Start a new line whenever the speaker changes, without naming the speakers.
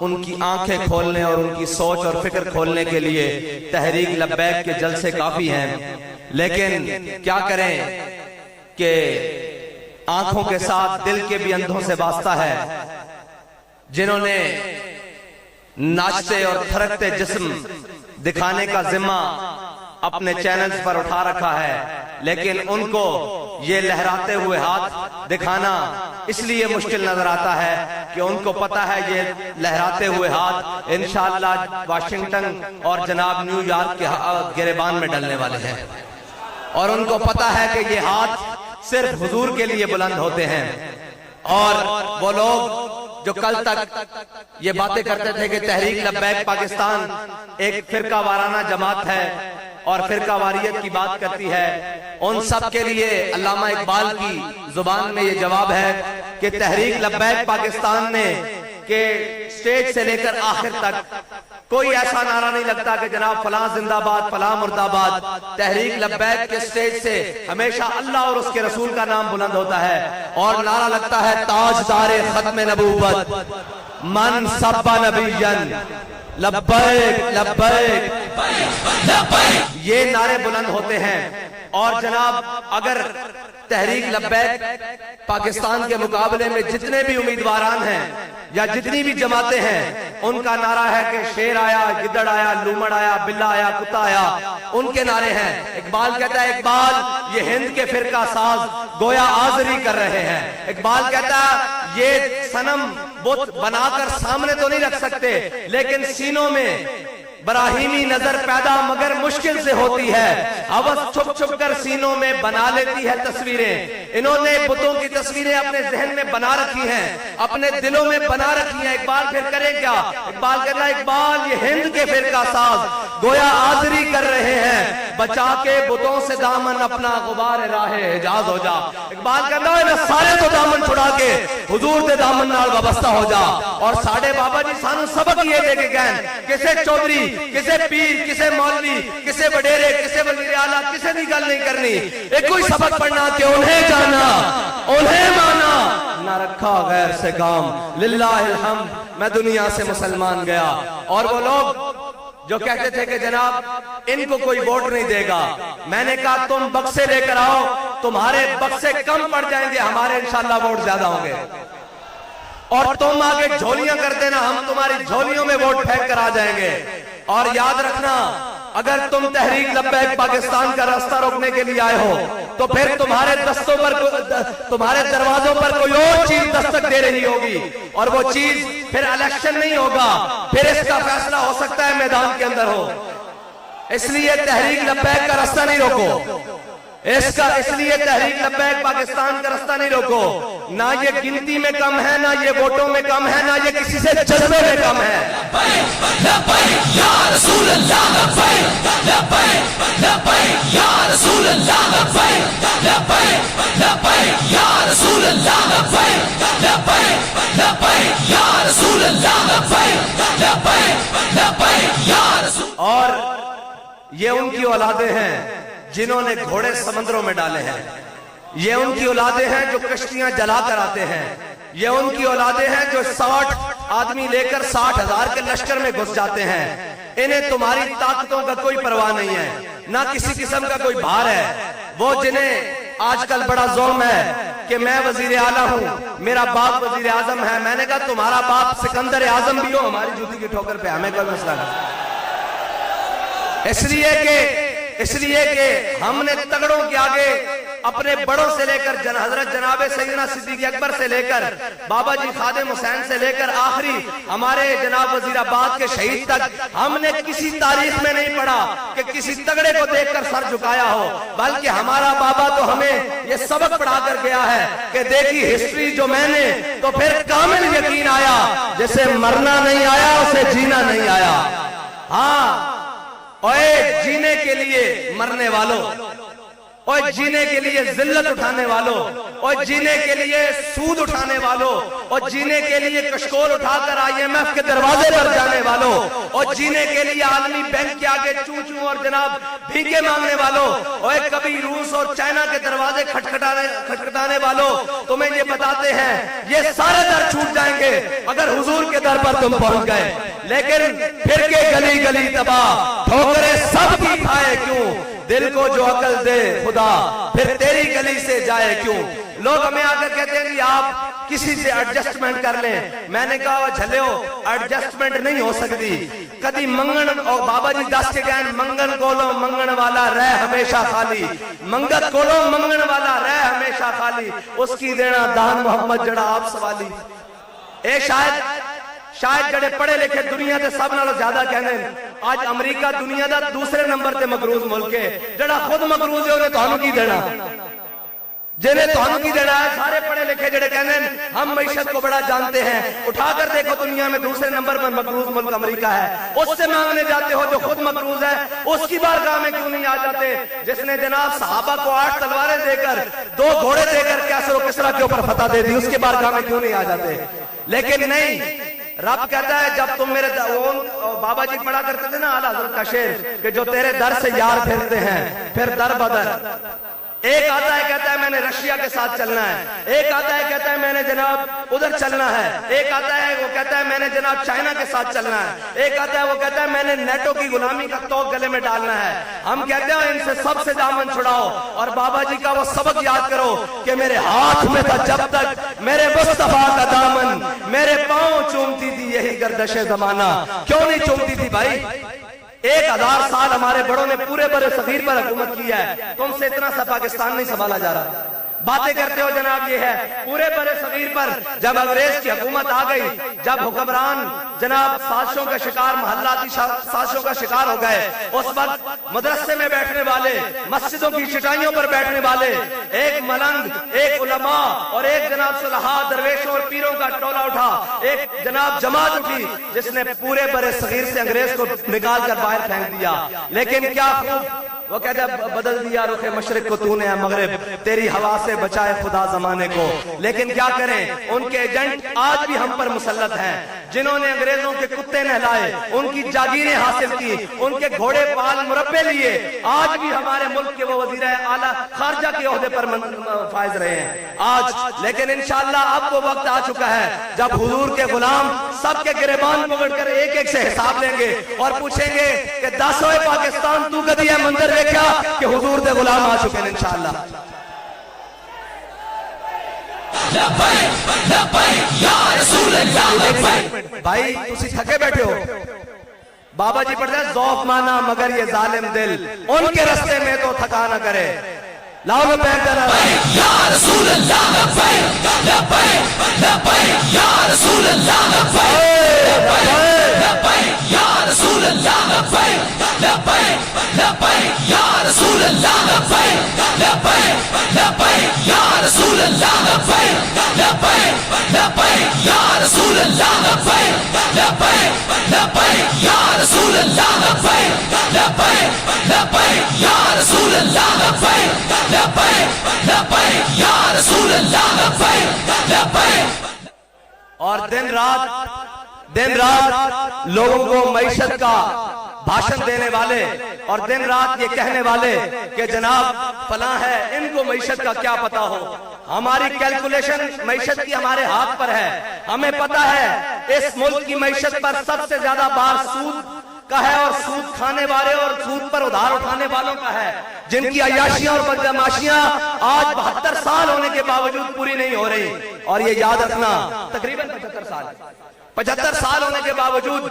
उनकी आंखें खोलने और उनकी सोच और फिक्र खोलने के लिए तहरीक लब्बैक के जलसे काफी हैं। लेकिन क्या करें कि आंखों के साथ दिल के भी अंधों से वास्ता है, जिन्होंने नाचते और थरकते जिस्म दिखाने का जिम्मा अपने चैनल्स पर उठा रखा है, लेकिन उनको ये लहराते हुए हाथ दिखाना इसलिए मुश्किल नजर आता है कि उनको पता है ये लहराते हुए हाथ इंशाअल्लाह वाशिंगटन और जनाब न्यूयॉर्क के गिरेबान में डलने वाले हैं, और उनको पता है कि ये हाथ सिर्फ हुजूर के लिए बुलंद होते हैं। और वो लोग जो कल तक ये बातें करते थे कि तहरीक लब्बैक पाकिस्तान एक फिरका वाराना जमात है और फिरका वारियत की बात करती है, उन सब के लिए अल्लामा इकबाल की जुबान में ये जवाब है कि तहरीक लब्बैक पाकिस्तान ने के स्टेज से लेकर आखिर तक कोई ऐसा नारा नहीं लगता कि जनाब फलां जिंदाबाद फलां मुर्दाबाद। तहरीक लब्बैक के स्टेज से हमेशा अल्लाह और उसके रसूल का नाम बुलंद होता है और नारा लगता है ताजदारे खत्म नबूवत मन सब्बा नबियन लब्बैक लब्बैक लब्बैक, ये नारे बुलंद होते हैं। और जनाब अगर तहरीक लब्बैक पाकिस्तान के मुकाबले में जितने भी उम्मीदवारान हैं या जितनी भी जमातें हैं, उनका नारा है कि शेर आया, गिद्दड़ आया, लूमड़ आया, बिल्ला आया, कुत्ता आया, उनके नारे हैं। इकबाल कहता है इकबाल ये हिंद के फिरका साज गोया आजरी कर रहे हैं। इकबाल कहता है ये सनम बुत बनाकर सामने तो नहीं रख सकते, लेकिन सीनों में बराहीमी नजर पैदा मगर मुश्किल से होती है, हवस छुप छुप कर सीनों में बना लेती है तस्वीरें। इन्होंने बुतों की तस्वीरें अपने जहन में बना रखी हैं, अपने दिलों में बना रखी हैं। इकबाल फिर करे क्या? इकबाल कहता है इकबाल ये हिंद के फिरका साज गोया आजरी कर रहे हैं, बचा के बुतों से दामन अपना गुबार राहे हिजाज हो जा। इकबाल कहता है सारे तो दामन छुड़ा के हुजूर दे दामन नाल वाबस्ता हो जा। और साडे बाबा जी सानू सबक ये दे के गए, किसे चौधरी, किसे पीर, किसे मौलवी, किसे वडेरे, किसे वजीर आला, किसे दी गल नहीं करनी, एक कोई सबक पढ़ना कि उन्हें जाना उन्हें माना, ना रखा गैर से काम लिल्लाहिल हम्द, मैं दुनिया से मुसलमान गया। और वो लोग जो कहते थे कि जनाब इनको कोई वोट नहीं देगा, मैंने कहा तुम बक्से लेकर आओ, तुम्हारे बक्से कम पड़ जाएंगे, हमारे इंशाल्लाह वोट ज्यादा होंगे। और तुम आगे झोलियां कर देना, हम तुम्हारी झोलियों में वोट फेंक कर आ जाएंगे। और याद रखना अगर तुम तहरीक लब्बैक पाकिस्तान का रास्ता रोकने के लिए आए हो तो फिर तुम्हारे दस्तों पर तुम्हारे दरवाजों पर कोई और चीज दस्तक दे रही होगी, और वो चीज फिर इलेक्शन नहीं होगा, फिर इसका फैसला हो सकता है मैदान के अंदर हो। इसलिए तहरीक लब्बैक का रास्ता नहीं रोको, इसलिए तहरीक लब्बैक पाकिस्तान का रास्ता नहीं रोको। ना ये गिनती में कम है, ना ये वोटों में कम है, ना ये किसी से जज्बे में कम है। और ये उनकी औलादे हैं जिन्होंने घोड़े समंदरों में डाले हैं, ये उनकी औलादे हैं जो कश्तियां जलाकर आते हैं, ये उनकी औलादे हैं जो 60 आदमी लेकर 60,000 के लश्कर में घुस जाते हैं। इन्हें तुम्हारी ताकतों का कोई परवाह नहीं है, ना किसी किस्म का कोई भार है। वो जिन्हें आजकल बड़ा जोम है कि मैं वजीर आला हूँ, मेरा बाप वजीर आजम है, मैंने कहा तुम्हारा बाप सिकंदर आजम भी हो, हमारी जूती की ठोकर पे हमें कोई मसला नहीं। इसलिए कि हमने तगड़ों के आगे अपने बड़ों से लेकर हजरत जनाबे सैयदना सिद्दीक अकबर से लेकर बाबा जी खादिम हुसैन से लेकर आखिरी हमारे जनाब वजीराबाद के शहीद तक हमने किसी तारीख में नहीं पढ़ा कि किसी तगड़े को देखकर सर झुकाया हो, बल्कि हमारा बाबा तो हमें ये सबक पढ़ा कर गया है कि देखी हिस्ट्री जो मैंने तो फिर कामिल यकीन आया, जैसे मरना नहीं आया उसे जीना नहीं आया। हाँ, ओए जीने के लिए मरने वालों, और जीने के लिए जिल्लत उठाने वालों, और जीने के लिए सूद उठाने वालों, और जीने के लिए कशकोल उठाकर IMF के दरवाजे पर जाने वालों, और जीने के लिए आलमी बैंक के आगे चू चू और जनाब भीखे मांगने वालों, और कभी रूस और चाइना के दरवाजे खटखटाने वालों, तुम्हें ये बताते हैं ये सारे दर छूट जाएंगे अगर हुजूर के दर पर तुम पहुंच गए। लेकिन फिर के गली गली तबाह, ठोकरें सबकी खाए क्यों, दिल को जो अकल दे खुदा फिर तेरी गली से जाए क्यों। लोग हमें आकर कहते हैं कि आप किसी से एडजस्टमेंट कर लें। मैंने कहा झले हो, एडजस्टमेंट नहीं हो सकती कभी। मंगन और बाबा जी दस के गए, मंगन कोलो मंगन वाला रह हमेशा खाली, मंगत कोलो मंगन वाला रह हमेशा खाली, उसकी देना दान मोहम्मद जड़ा आप सवाली। ए शायद जड़े पढ़े लिखे दुनिया के सब नालों ज्यादा कहने आज अमरीका दुनिया का दूसरे नंबर से मकरूज मुल्क है। जड़ा खुद मकरूज है उन्हें तुहानू की देना, जिन्हें तुहानू की देना है। सारे पढ़े लिखे जड़े कहने हम मईशत को बड़ा जानते हैं, उठाकर देखो दुनिया में दूसरे नंबर पर मकरूज मुल्क अमरीका है। उससे मांगने जाते हो जो खुद मकरूज है, उसकी बारगाह में क्यों नहीं आ जाते? जिसने जनाब सहाबा को 8 तलवारें देकर 2 घोड़े देकर कैसर और किसरा के ऊपर फतह दे दी, उसकी बारगाह में क्यों नहीं आ जाते? लेकिन नहीं, रब कहता है जब तुम मेरे बाबा जी पढ़ा करते थे ना आला हज़रत का शेर कि जो तेरे दर से यार फिरते हैं फिर दर बदर। एक आता है कहता है मैंने रशिया के साथ चलना है, एक आता है कहता है मैंने जनाब उधर चलना है, एक आता है वो कहता है मैंने जनाब चाइना के साथ चलना है, एक आता है वो कहता है मैंने नेटो की गुलामी का तोक गले में डालना है। हम कहते हैं इनसे सबसे दामन छुड़ाओ और बाबा जी का वो सबक याद करो कि मेरे हाथ में था जब तक मेरे मुस्तफा का दामन, मेरे पांव चूमती थी यही गर्दशे जमाना। क्यों नहीं चूमती थी भाई? 1000 साल हमारे बड़ों ने पूरे बड़े सगीर पर हुकूमत किया है, तुमसे इतना सा पाकिस्तान नहीं संभाला जा रहा। बातें करते हो जनाब ये है पूरे बड़े सगीर पर जब अंग्रेज की हुकूमत आ गई, जब हुक्मरान जनाब साजिशों का शिकार, महल्लाती साजिशों का शिकार हो गए, उस वक्त मदरसे में बैठने वाले, मस्जिदों की चटाइयों पर बैठने वाले एक मलंग, एक उलमा और एक जनाब सुलहा दरवेशों और पीरों का टोला उठा, एक जनाब जमात उठी जिसने पूरे बड़े सगीर से अंग्रेज को निकाल कर बाहर फेंक दिया। लेकिन क्या खूब वो कहता है बदल दिया रुखे मशरिक को तूने मगरिब, तेरी हवा से बचाए खुदा जमाने को। लेकिन क्या करें, उनके एजेंट आज भी हम पर मुसल्लत हैं, जिन्होंने अंग्रेजों के कुत्ते नहलाए, उनकी जागीरें हासिल की, उनके घोड़े पाल मुरब्बे लिए, आज भी हमारे मुल्क के वो वजीर आला खारजा के ओहदे पर फायज रहे हैं आज। लेकिन इंशाअल्लाह अब वो वक्त आ चुका है जब हुजूर के गुलाम सबके गिरेबान पकड़कर एक एक से हिसाब लेंगे और पूछेंगे कि 10 पाकिस्तान तू कदी है मंदिर देखा कि हुजूर दे गुलाम आ चुके हैं इंशाअल्लाह। भाई तुसी थके बैठे हो, बाबा जी पढ़ते हैं ज़ौफ माना मगर ये जालिम दिल उनके रास्ते में तो थका न करे। लाओ में पैर देना या रसूल अल्लाह, या रसूल अल्लाह, या रसूल अल्लाह, या रसूल अल्लाह, या रसूल अल्लाह, या रसूल अल्लाह, या रसूल अल्लाह, या रसूल अल्लाह, या रसूल अल्लाह। और दिन रात लोगों को मईशत का भाषण देने वाले और दिन रात ये कहने वाले कि जनाब फला है, इनको मईशत का क्या पता हो। हमारी कैलकुलेशन मईशत की हमारे हाथ पर है, हमें पता है इस मुल्क की मईशत पर सबसे ज्यादा बार सूद का है और सूद खाने वाले और सूद पर उधार उठाने वालों का है, जिनकी अय्याशियां और बदमाशियां आज 72 साल होने के बावजूद पूरी नहीं हो रही। और ये याद रखना तकरीबन 75 साल होने के बावजूद